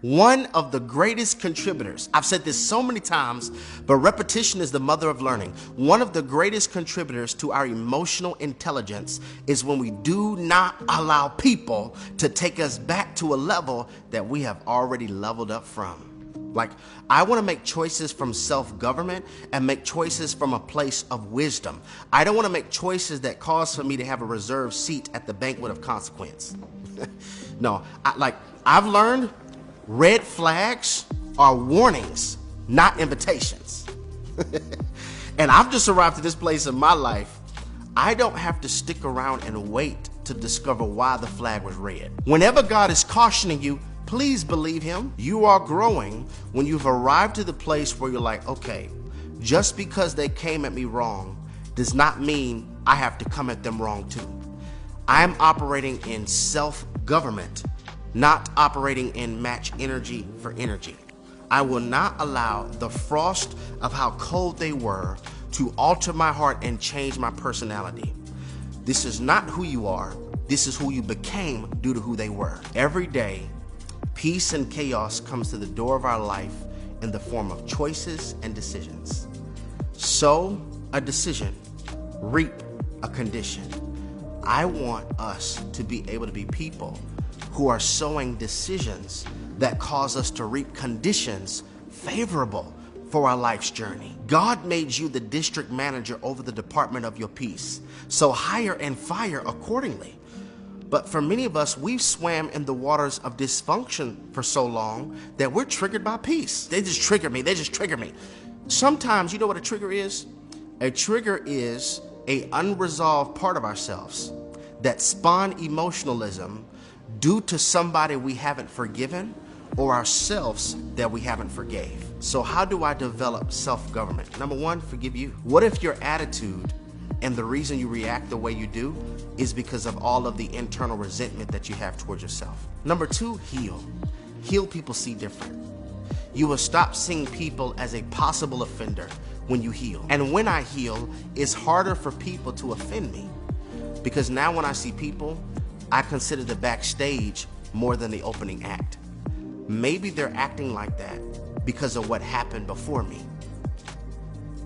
One of the greatest contributors, I've said this so many times, but repetition is the mother of learning. One of the greatest contributors to our emotional intelligence is when we do not allow people to take us back to a level that we have already leveled up from. Like, I want to make choices from self-government and make choices from a place of wisdom. I don't want to make choices that cause for me to have a reserved seat at the banquet of consequence. No, I've learned red flags are warnings, not invitations. And I've just arrived to this place in my life. I don't have to stick around and wait to discover why the flag was red. Whenever God is cautioning you, please believe him. You are growing when you've arrived to the place where you're like, okay, just because they came at me wrong does not mean I have to come at them wrong too. I'm operating in self-government, not operating in match energy for energy. I will not allow the frost of how cold they were to alter my heart and change my personality. This is not who you are. This is who you became due to who they were. Every day, peace and chaos comes to the door of our life in the form of choices and decisions. Sow a decision, reap a condition. I want us to be able to be people who are sowing decisions that cause us to reap conditions favorable for our life's journey. God made you the district manager over the department of your peace, so hire and fire accordingly. But for many of us, we've swam in the waters of dysfunction for so long that we're triggered by peace. They just trigger me. They just trigger me. Sometimes, you know what a trigger is? A trigger is an unresolved part of ourselves that spawn emotionalism due to somebody we haven't forgiven or ourselves that we haven't forgave. So how do I develop self-government? Number one, forgive you. What if your attitude and the reason you react the way you do is because of all of the internal resentment that you have towards yourself? Number two, heal. Heal people see different. You will stop seeing people as a possible offender when you heal. And when I heal, it's harder for people to offend me, because now when I see people, I consider the backstage more than the opening act. Maybe they're acting like that because of what happened before me.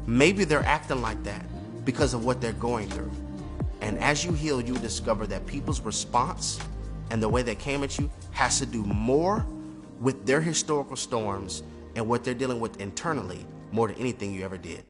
Maybe they're acting like that because of what they're going through. And as you heal, you discover that people's response and the way they came at you has to do more with their historical storms and what they're dealing with internally more than anything you ever did.